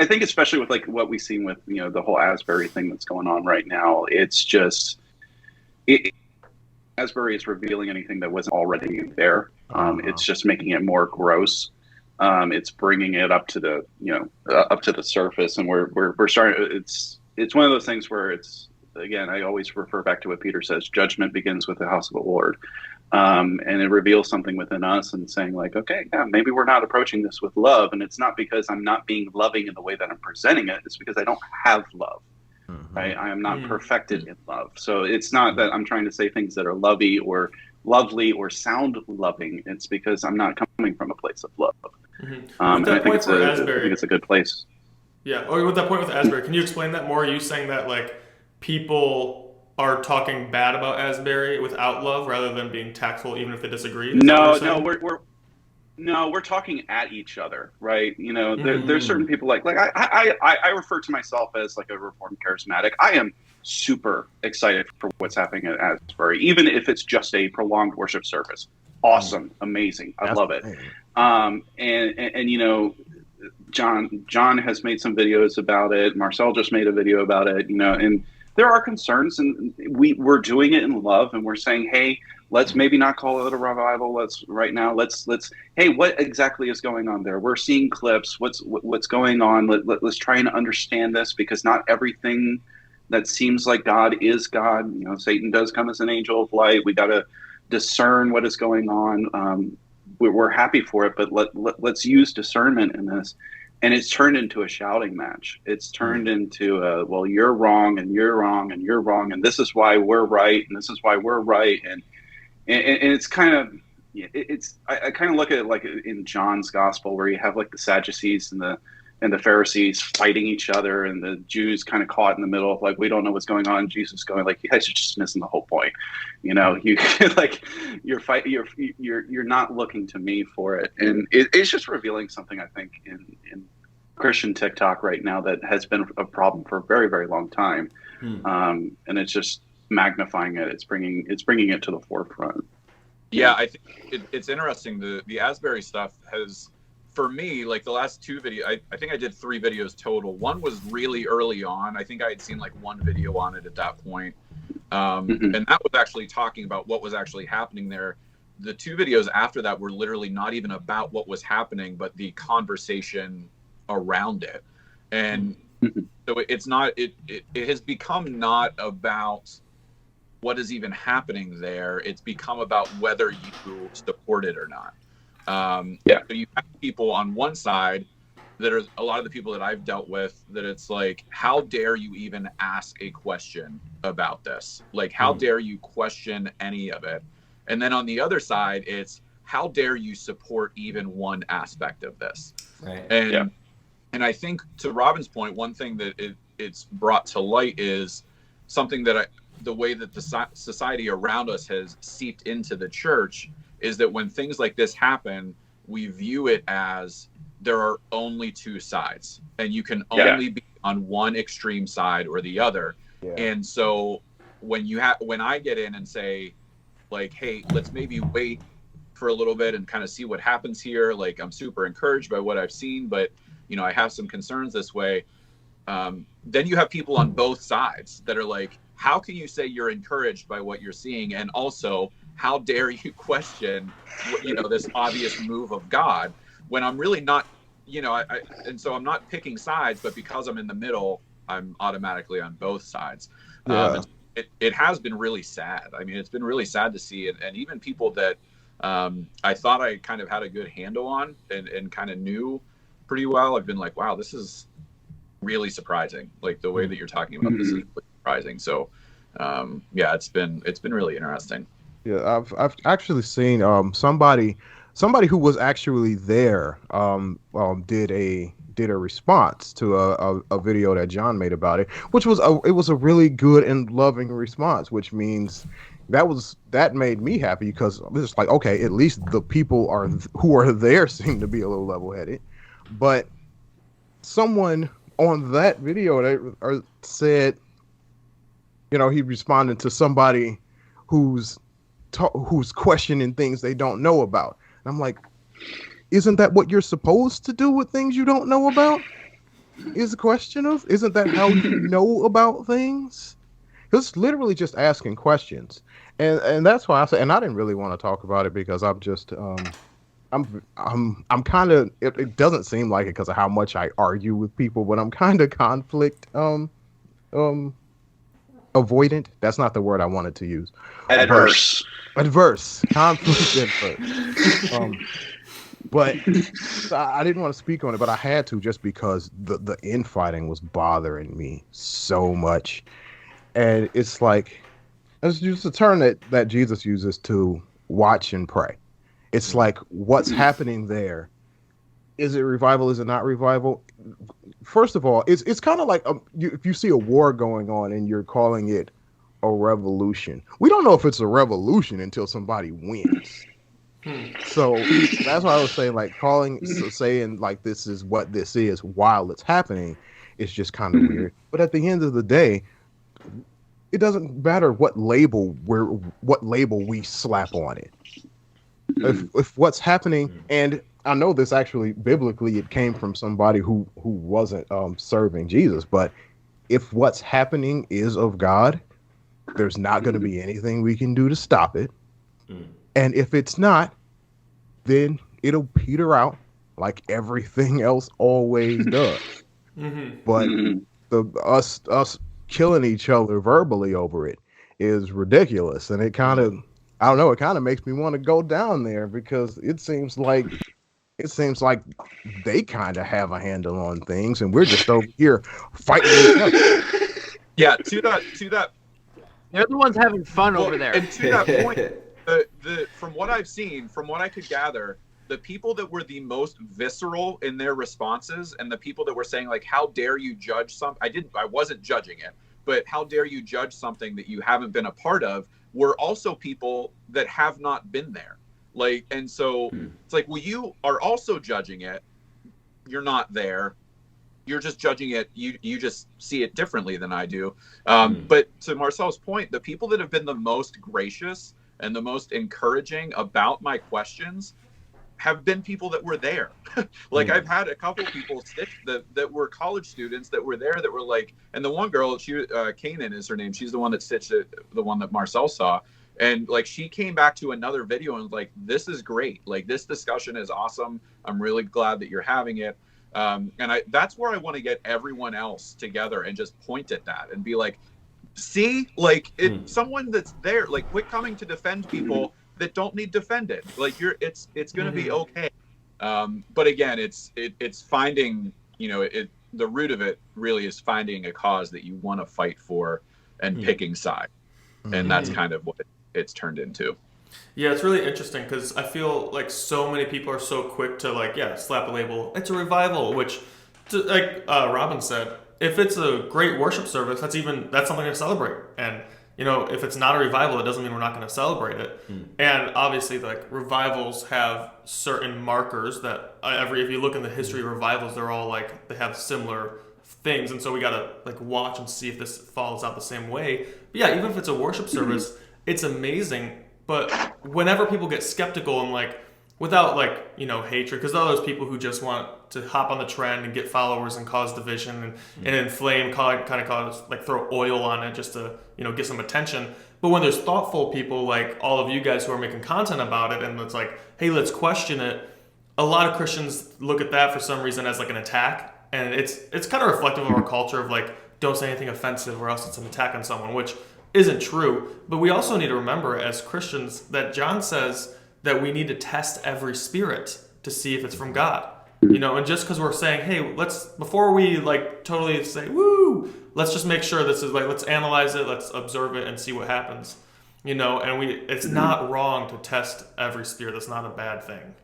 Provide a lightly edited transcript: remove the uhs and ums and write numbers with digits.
I think especially with like what we've seen with, the whole Asbury thing that's going on right now, it's just Asbury is revealing anything that wasn't already there. It's just making it more gross. It's bringing it up to the up to the surface, and we're starting. It's one of those things where it's, again, I always refer back to what Peter says: judgment begins with the house of the Lord. And it reveals something within us and saying like, okay, yeah, maybe we're not approaching this with love. And it's not because I'm not being loving in the way that I'm presenting it. It's because I don't have love. Right? I am not perfected in love. So it's not that I'm trying to say things that are lovey or lovely or sound loving. It's because I'm not coming from a place of love. And I think it's a good place. Yeah. Or with that point with Asbury, can you explain that more? Are you saying that like people are talking bad about Asbury without love rather than being tactful even if they disagree? Is that what you're saying? No, we're talking at each other, right? There's certain people like I refer to myself as like a Reformed charismatic. I am super excited for what's happening at Asbury, even if it's just a prolonged worship service. Awesome, amazing, I love it. And John has made some videos about it. Marcelle just made a video about it. And there are concerns, and we're doing it in love, and we're saying, hey, let's maybe not call it a revival. Let's hey, what exactly is going on there? We're seeing clips. What's going on? Let's try and understand this, because not everything that seems like God is God. Satan does come as an angel of light. We got to discern what is going on. We're happy for it, but let's use discernment in this. And it's turned into a shouting match. It's turned into well, you're wrong, and you're wrong, and you're wrong, and this is why we're right, and this is why we're right, and it's kind of, I kind of look at it like in John's gospel, where you have like the Sadducees and the Pharisees fighting each other, and the Jews kind of caught in the middle of like, we don't know what's going on. Jesus going like, you guys are just missing the whole point. You like you're not looking to me for it, and it's just revealing something, I think, in Christian TikTok right now that has been a problem for a very, very long time, and it's just magnifying it. It's bringing it to the forefront. Yeah, I think it's interesting. The Asbury stuff has, for me, like the last two videos, I think I did 3 videos total. One was really early on. I think I had seen like one video on it at that point. And that was actually talking about what was actually happening there. The 2 videos after that were literally not even about what was happening, but the conversation around it. And so it's not, it has become not about what is even happening there. It's become about whether you support it or not. So you have people on one side that are a lot of the people that I've dealt with, that it's like, how dare you even ask a question about this? Like, how dare you question any of it? And then on the other side, it's how dare you support even one aspect of this? Right. And I think, to Robin's point, one thing that it's brought to light is something that the way that the society around us has seeped into the church is that when things like this happen, we view it as there are only 2 sides, and you can only be on one extreme side or the other. Yeah. And so when I get in and say like, hey, let's maybe wait for a little bit and kind of see what happens here. Like, I'm super encouraged by what I've seen, but I have some concerns this way. Then you have people on both sides that are like, how can you say you're encouraged by what you're seeing? And also, how dare you question, this obvious move of God, when I'm really not, and so I'm not picking sides, but because I'm in the middle, I'm automatically on both sides. Yeah. It has been really sad. I mean, it's been really sad to see it. And even people that I thought I kind of had a good handle on and kind of knew pretty well, I've been like, wow, this is really surprising. Like, the way that you're talking about this is really surprising. So, it's been really interesting. Yeah, I've actually seen somebody who was actually there did a response to a video that John made about it, which was a really good and loving response, which means that made me happy, because it's like, okay, at least the people who are there seem to be a little level-headed. But someone on that video said, he responded to somebody who's questioning things they don't know about. And I'm like, isn't that what you're supposed to do with things you don't know about? is a question of, isn't that how you know about things? It's literally just asking questions. And that's why I say, and I didn't really want to talk about it because I'm just I'm kind of, it doesn't seem like it because of how much I argue with people, but I'm kind of conflict um avoidant. That's not the word I wanted to use. Adverse. Adverse. Conflict adverse. But I didn't want to speak on it, but I had to just because the infighting was bothering me so much. And it's like, it's just a term that Jesus uses to watch and pray. It's like, what's happening there? Is it revival? Is it not revival? First of all, it's kind of like if you see a war going on and you're calling it a revolution. We don't know if it's a revolution until somebody wins. So that's why I was saying, like, saying like this is what this is while it's happening is just kind of weird. But at the end of the day, it doesn't matter what label we slap on it. If what's happening, and I know this actually biblically, it came from somebody who wasn't serving Jesus, but if what's happening is of God, there's not going to be anything we can do to stop it. And if it's not, then it'll peter out like everything else always does. But us killing each other verbally over it is ridiculous, and it kind of, I don't know, it kind of makes me want to go down there because it seems like they kind of have a handle on things, and we're just over here fighting each other. Yeah, to that. They're the ones having fun over there. And to that point, the from what I've seen, from what I could gather, the people that were the most visceral in their responses, and the people that were saying like, "How dare you judge something?" I wasn't judging it, but how dare you judge something that you haven't been a part of? Were also people that have not been there. Like, and so it's like, well, you are also judging it. You're not there. You're just judging it. You just see it differently than I do. But to Marcelle's point, the people that have been the most gracious and the most encouraging about my questions have been people that were there. Like I've had a couple people that were college students that were there that were like, and the one girl, she Kanan is her name. She's the one that stitched it, the one that Marcelle saw. And like, she came back to another video and was like, this is great. Like, this discussion is awesome. I'm really glad that you're having it. And that's where I want to get everyone else together and just point at that and be like, see, like someone that's there, like, quit coming to defend people that don't need defended. Like, it's going to be okay. But again, it's finding, the root of it really is finding a cause that you want to fight for and picking side. And that's kind of what it's turned into. Yeah, it's really interesting because I feel like so many people are so quick to slap a label. It's a revival, which, like Robin said, if it's a great worship service, that's something to celebrate. And if it's not a revival, it doesn't mean we're not going to celebrate it. And obviously, like, revivals have certain markers that if you look in the history of revivals, they're all like, they have similar things, and so we gotta watch and see if this follows out the same way. But yeah, even if it's a worship service, it's amazing. But whenever people get skeptical and without hatred, because there are those people who just want to hop on the trend and get followers and cause division and inflame, kind of cause throw oil on it just to get some attention. But when there's thoughtful people like all of you guys who are making content about it, and it's like, hey, let's question it. A lot of Christians look at that for some reason as an attack. And it's kind of reflective of our culture of don't say anything offensive or else it's an attack on someone, which isn't true. But we also need to remember as Christians that John says that we need to test every spirit to see if it's from God. And just because we're saying, hey, before we totally say, woo, let's just make sure this is let's analyze it, let's observe it and see what happens. And it's not wrong to test every spirit. That's not a bad thing.